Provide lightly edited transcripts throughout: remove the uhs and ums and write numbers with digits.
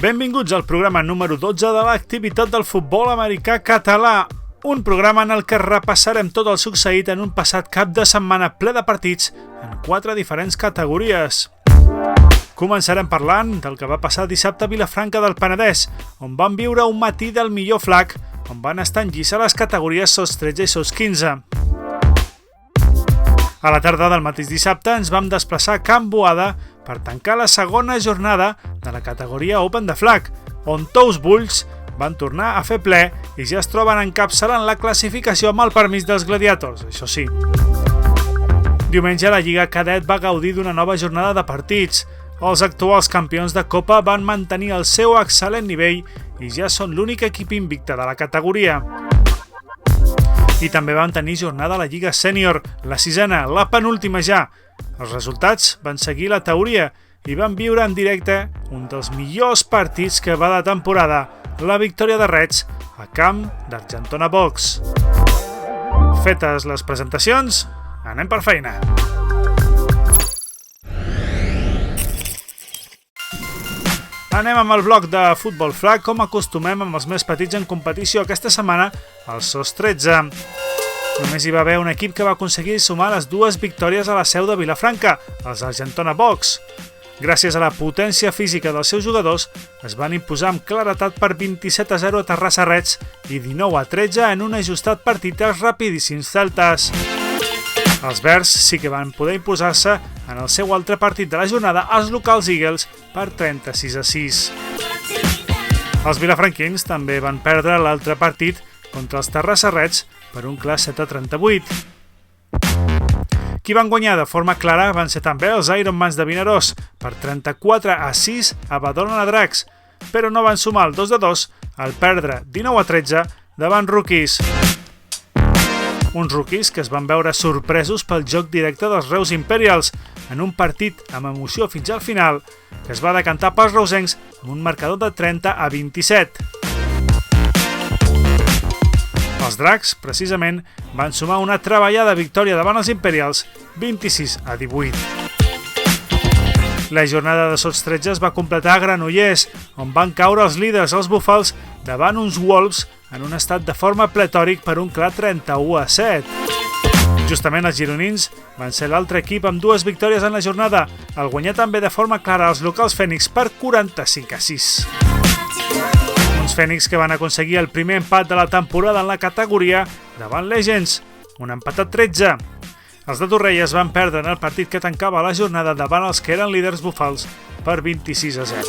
Benvinguts al programa número 12 de l'activitat del futbol americà català, un programa en el que repassarem tot el succeït en un passat cap de setmana ple de partits en 4 diferents categories. Començarem parlant del que va passar dissabte a Vilafranca del Penedès, on van viure un matí del millor flac, on van estar en lliça les categories SOS 13 i SOS 15. A la tarda del mateix dissabte ens vam desplaçar a Can Boada per tancar la segona jornada de la categoria Open de Flag, on Tous Bulls van tornar a fer ple i ja es troben encapçalant la classificació amb el permís dels Gladiators, això sí. Diumenge la Lliga Cadet va gaudir d'una nova jornada de partits. Els actuals campions de Copa van mantenir el seu excel·lent nivell i ja són l'únic equip invicte de la categoria. I també van tenir jornada a la Lliga Sènior, la sisena, la penúltima ja. Els resultats van seguir la teoria i van viure en directe un dels millors partits que va de temporada, la victòria de Reds a camp d'Argentona Box. Fetes les presentacions, anem per feina. Anem amb el bloc de futbol flag, com acostumem amb els més petits en competició aquesta setmana, el SOS 13. Només hi va haver un equip que va aconseguir sumar les 2 victòries a la seu de Vilafranca, els Argentona Box. Gràcies a la potència física dels seus jugadors, es van imposar amb claretat per 27-0 a Terrassa Reds i 19-13 en un ajustat partit dels rapidíssims celtes. Els verds sí que van poder imposar-se en el seu altre partit de la jornada als locals Eagles per 36-6. Els vilafranquins també van perdre l'altre partit contra els Terrassa Reds per un clar 7-38. Qui van guanyar de forma clara van ser també els Ironmans de Vinaròs per 34-6 a Badalona Dracs, però no van sumar el 2-2 al perdre 19-13 davant Rookies. Uns Rookies que es van veure sorpresos pel joc directe dels Reus Imperials en un partit amb emoció fins al final que es va decantar pels reusencs amb un marcador de 30-27. Els Dracs, precisament, van sumar una treballada victòria davant els Imperials 26-18. La jornada de SOS 13 es va completar a Granollers, on van caure els líders, els Búfals, davant uns Wolves en un estat de forma pletòric per un clar 31-7. Justament els gironins van ser l'altre equip amb 2 victòries en la jornada, al guanyar també de forma clara els locals Fènix per 45-6. Uns Fènix que van aconseguir el primer empat de la temporada en la categoria davant Legends, un empat a 13. Els de Torrelles van perdre en el partit que tancava la jornada davant els que eren líders Búfals per 26-0.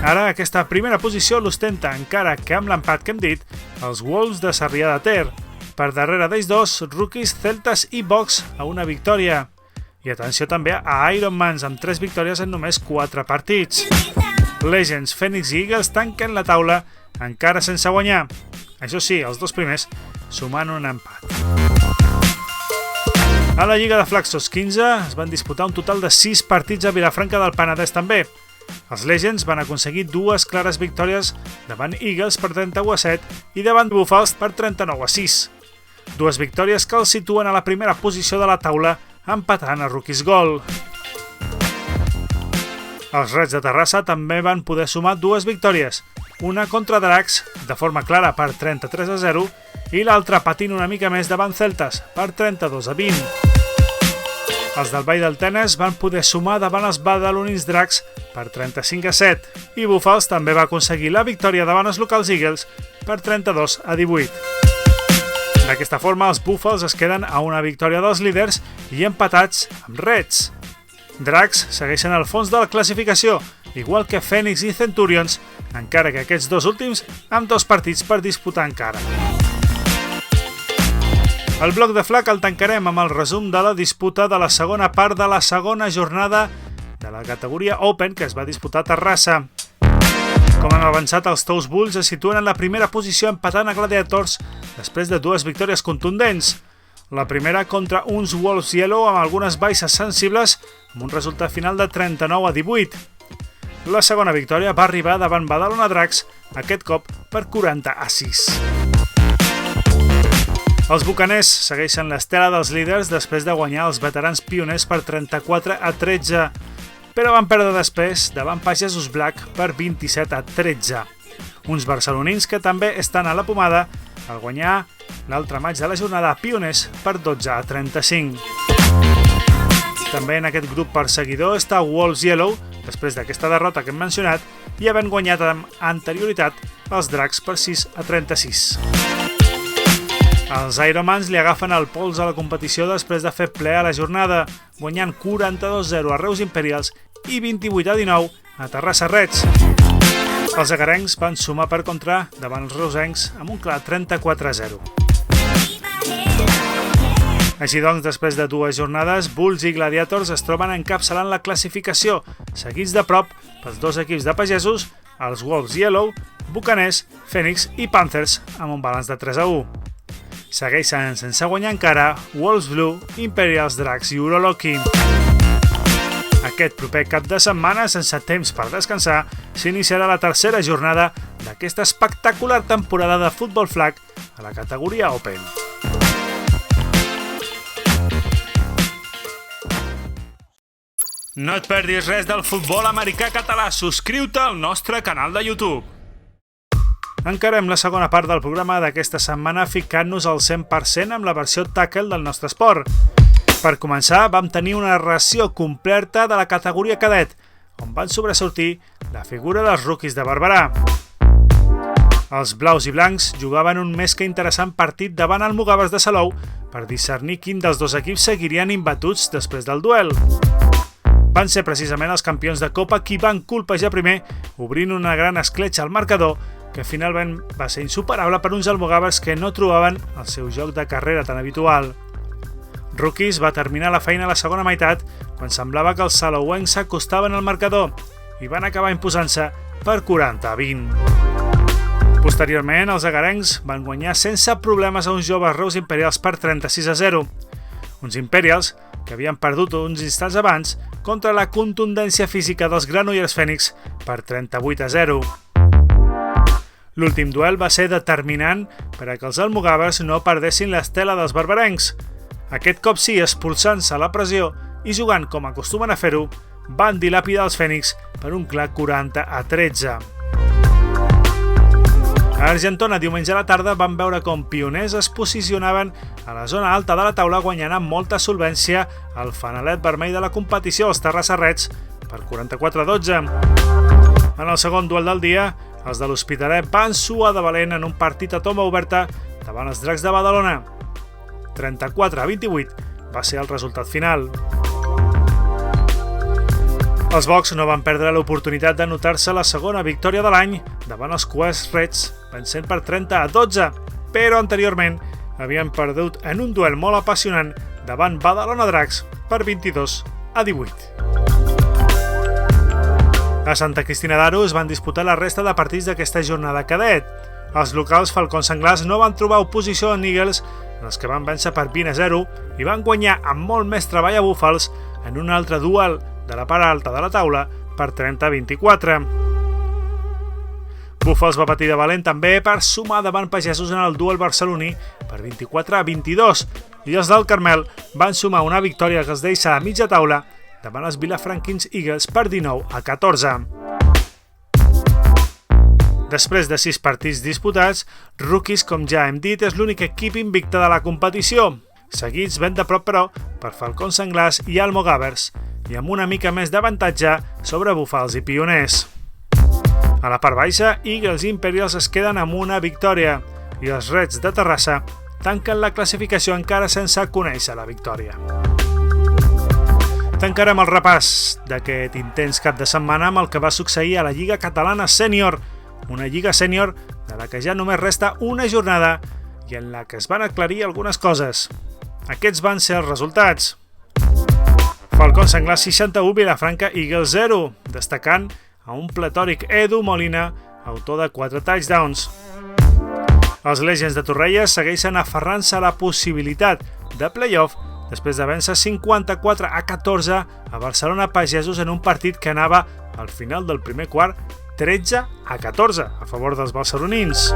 Ara aquesta primera posició l'ostenta, encara que amb l'empat que hem dit, els Wolves de Sarrià de Ter. Per darrere d'ells dos, Rookies, Celtes i Box a una victòria. I atenció també a Ironmans amb 3 victòries en només 4 partits. Legends, Fènix i Eagles tanquen la taula encara sense guanyar. Això sí, els 2 primers sumant un empat. A la Lliga de Flag SOS 15 es van disputar un total de 6 partits a Vilafranca del Penedès també. Els Legends van aconseguir 2 clares victòries davant Eagles per 31-7 i davant Búfals per 39-6. 2 victòries que els situen a la primera posició de la taula empatant a Rookies Gol. Els Reds de Terrassa també van poder sumar 2 victòries, una contra Dracs de forma clara per 33-0 i l'altra patint una mica més davant Celtes per 32-20. Els del Vall del Tenes van poder sumar davant els badalonins Dracs per 35-7 i Búfals també va aconseguir la victòria davant els locals Eagles per 32-18. D'aquesta forma, els Búfals es queden a una victòria dels líders i empatats amb Reds. Dracs segueixen al fons de la classificació, igual que Fènix i Centurions, encara que aquests 2 últims amb 2 partits per disputar encara. El bloc de flag el tancarem amb el resum de la disputa de la segona part de la segona jornada de la categoria Open que es va disputar a Terrassa. Com hem avançat, els Tous Bulls es situen en la primera posició empatant a Gladiators després de 2 victòries contundents. La primera contra uns Wolves Yellow amb algunes baixes sensibles amb un resultat final de 39-18. La segona victòria va arribar davant Badalona Dracs, aquest cop per 40-6. Els bucaners segueixen l'estela dels líders després de guanyar els veterans pioners per 34-13. però van perdre després davant Pagesos Black per 27-13. Uns barcelonins que també estan a la pomada al guanyar l'altre maig de la jornada a Pioners per 12-35. També en aquest grup perseguidor està Wolves Yellow, després d'aquesta derrota que hem mencionat, i havent guanyat amb anterioritat els Dracs per 6-36. Els Ironmans li agafen el pols a la competició després de fer ple a la jornada, guanyant 42-0 a Reus Imperials i 28-19 a Terrassa Reds. Els agarencs van sumar per contra davant els reusencs amb un clar 34-0. Així doncs, després de 2 jornades, Bulls i Gladiators es troben encapçalant la classificació, seguits de prop pels 2 equips de pagesos, els Wolves Yellow, Bucaners, Phoenix i Panthers, amb un balanç de 3-1. Segueixen sense guanyar encara Wolves Blue, Imperials Dracs i Uroloki. Aquest proper cap de setmana, sense temps per descansar, s'iniciarà la tercera jornada d'aquesta espectacular temporada de futbol flag a la categoria Open. No et perdis res del futbol americà català. Subscriu-te al nostre canal de YouTube. Encarem la segona part del programa d'aquesta setmana ficant-nos al 100% amb la versió tackle del nostre esport. Per començar, vam tenir una ració completa de la categoria cadet, on van sobresortir la figura dels rookies de Barberà. Els blaus i blancs jugaven un més que interessant partit davant el Mugavers de Salou per discernir quin dels dos equips seguirien imbatuts després del duel. Van ser precisament els campions de Copa qui van colpejar primer, obrint una gran escletxa al marcador, que finalment va ser insuperable per uns almogàvers que no trobaven el seu joc de carrera tan habitual. Rookies va terminar la feina a la segona meitat quan semblava que els salouencs s'acostaven al marcador i van acabar imposant-se per 40-20. Posteriorment, els agarencs van guanyar sense problemes a uns joves Reus Imperials per 36-0. Uns Imperials que havien perdut uns instants abans contra la contundència física dels Granollers Phoenix per 38-0. L'últim duel va ser determinant per a que els almogàvers no perdessin l'estela dels barberencs. Aquest cop sí, expulsant-se a la pressió i jugant com acostumen a fer-ho, van dilapidar els Phoenix per un clar 40-13. A Argentona, diumenge a la tarda, van veure com Pioners es posicionaven a la zona alta de la taula guanyant amb molta solvència el fanalet vermell de la competició, els Terrassa Reds, per 44-12. En el segon duel del dia, els de l'Hospitalet van suar de valent en un partit a tomba oberta davant els Dracs de Badalona. 34-28 va ser el resultat final. Els Bocs no van perdre l'oportunitat d'anotar-se la segona victòria de l'any davant els Quest Reds, vencent per 30-12, però anteriorment havien perdut en un duel molt apassionant davant Badalona Dracs per 22-18. A Santa Cristina d'Aro es van disputar la resta de partits d'aquesta jornada cadet. Els locals Falcons Senglars no van trobar oposició en Eagles, en els que van vèncer per 20-0 i van guanyar amb molt més treball a Búfals en un altre duel de la part alta de la taula per 30-24. Búfals va patir de valent també per sumar davant Pagesos en el duel barceloní per 24-22 i els del Carmel van sumar una victòria que els deixa a mitja taula davant els Vilafranquins Eagles per 19-14. Després de 6 partits disputats, Rookies, com ja hem dit, és l'únic equip invicte de la competició, seguits ben de prop però per Falcons Senglars i Almogàvers, i amb una mica més d'avantatge sobre Búfals i Pioners. A la part baixa, Eagles i Imperials es queden amb una victòria i els Reds de Terrassa tanquen la classificació encara sense conèixer la victòria. Tancarem el repàs d'aquest intens cap de setmana amb el que va succeir a la Lliga Catalana Sènior, una lliga sènior de la que ja només resta una jornada i en la que es van aclarir algunes coses. Aquests van ser els resultats. Falcons Senglars 61, Vilafranca Eagles 0, destacant a un pletòric Edu Molina, autor de 4 touchdowns. Els Legends de Torrelles segueixen aferrant-se a la possibilitat de play-off després de vèncer 54-14 a Barcelona Pagesos en un partit que anava al final del primer quart 13-14 a favor dels barcelonins.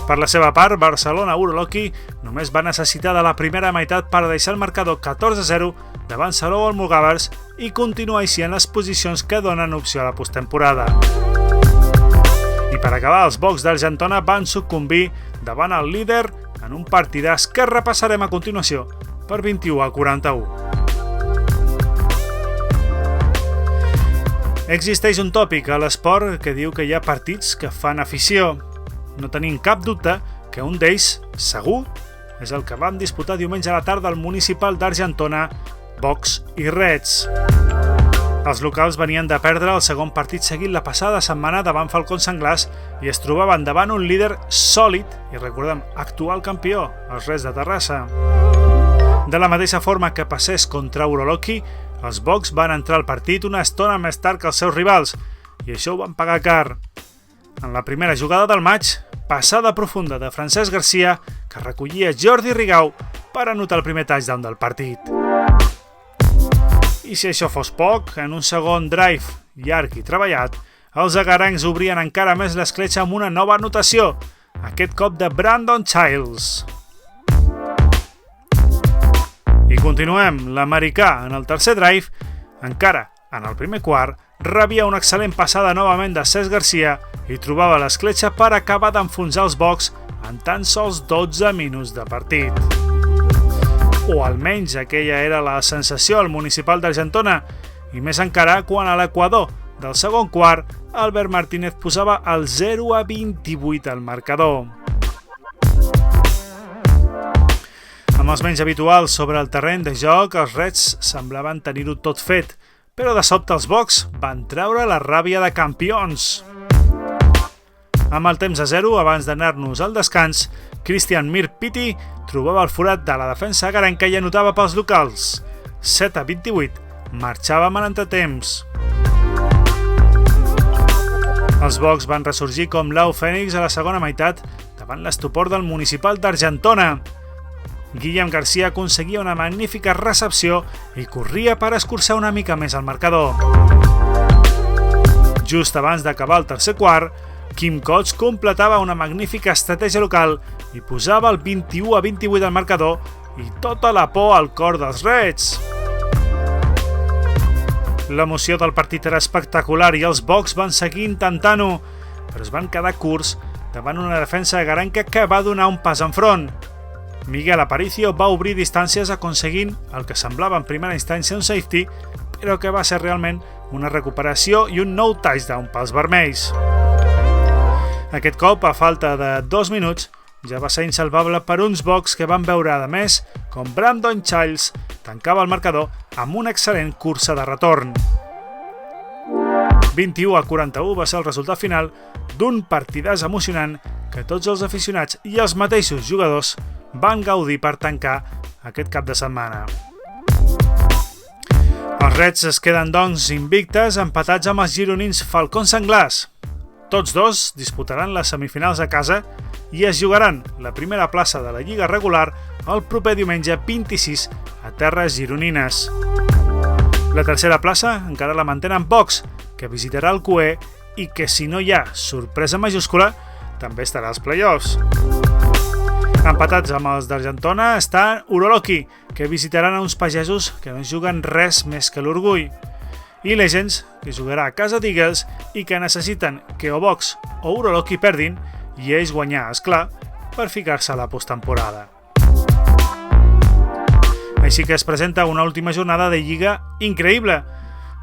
Per la seva part, Barcelona Uroloki només va necessitar de la primera meitat per deixar el marcador 14-0 davant Salou Almogàvers i continua així en les posicions que donen opció a la postemporada. I per acabar, els Bocs d'Argentona van sucumbir davant el líder en un partidàs que repassarem a continuació per 21-41. Existeix un tòpic a l'esport que diu que hi ha partits que fan afició. No tenim cap dubte que un d'ells, segur, és el que vam disputar diumenge a la tarda al Municipal d'Argentona, Bocs i Reds. Els locals venien de perdre el segon partit seguit la passada setmana davant Falcons Senglars i es trobaven davant un líder sòlid i, recordem, actual campió, els Reds de Terrassa. De la mateixa forma que passés contra Uroloki, els Bocs van entrar al partit una estona més tard que els seus rivals i això ho van pagar car. En la primera jugada del maig, passada profunda de Francesc Garcia, que recollia Jordi Rigau per anotar el primer touchdown del partit. I si això fos poc, en un segon drive llarg i treballat, els agarencs obrien encara més l'escletxa amb una nova anotació, aquest cop de Brandon Childs. I continuem, l'americà en el tercer drive, encara en el primer quart, rebia una excel·lent passada novament de Cesc Garcia i trobava l'escletxa per acabar d'enfonsar els Bocs en tan sols 12 minuts de partit. O almenys aquella era la sensació al Municipal d'Argentona, i més encara quan a l'equador del segon quart Albert Martínez posava el 0-28 al marcador. Amb els menys habituals sobre el terreny de joc, els Reds semblaven tenir-ho tot fet, però de sobte els Bocs van treure la ràbia de campions. Amb el temps a 0, abans d'anar-nos al descans, Christian Mir-Pitti trobava el forat de la defensa agarenca i anotava pels locals. 7-28, marxàvem a l'entretemps. Els Bocs van ressorgir com l'au fènix a la segona meitat davant l'estupor del Municipal d'Argentona. Guillem Garcia aconseguia una magnífica recepció i corria per escurçar una mica més el marcador. Just abans d'acabar el tercer quart, Kim Koch completava una magnífica estratègia local i posava el 21-28 al marcador i tota la por al cor dels Reds. L'emoció del partit era espectacular i els Bocs van seguir intentant-ho, però es van quedar curts davant una defensa agarenca que va donar un pas enfront. Miguel Aparicio va obrir distàncies aconseguint el que semblava en primera instància un safety, però que va ser realment una recuperació i un nou touchdown pels vermells. Aquest cop, a falta de 2 minuts, ja va ser insalvable per uns Bocs que van veure, a més, com Brandon Childs tancava el marcador amb una excel·lent cursa de retorn. 21-41 va ser el resultat final d'un partidàs emocionant que tots els aficionats i els mateixos jugadors van gaudir per tancar aquest cap de setmana. Els Reds es queden, doncs, invictes, empatats amb els gironins Falcons Senglars. Tots dos disputaran les semifinals a casa i es jugaran la primera plaça de la Lliga regular el proper diumenge 26 a terres gironines. La tercera plaça encara la mantenen Bocs, que visitarà el QE i que, si no hi ha sorpresa majúscula, també estarà als play-offs. Empatats amb els d'Argentona està Uroloki, que visitaran a uns pagesos que no juguen res més que l'orgull, i Legends, que jugarà a casa d'Eagles i que necessiten que o Bocs o Uroloki perdin i ells guanyar, esclar, per ficar-se a la postemporada. Així que es presenta una última jornada de Lliga increïble,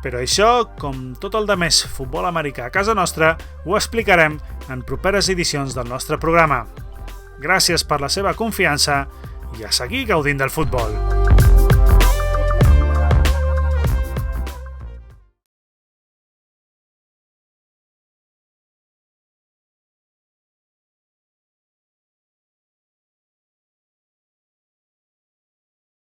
però això, com tot el de més futbol americà a casa nostra, ho explicarem en properes edicions del nostre programa. Gràcies per la seva confiança i a seguir gaudint del futbol.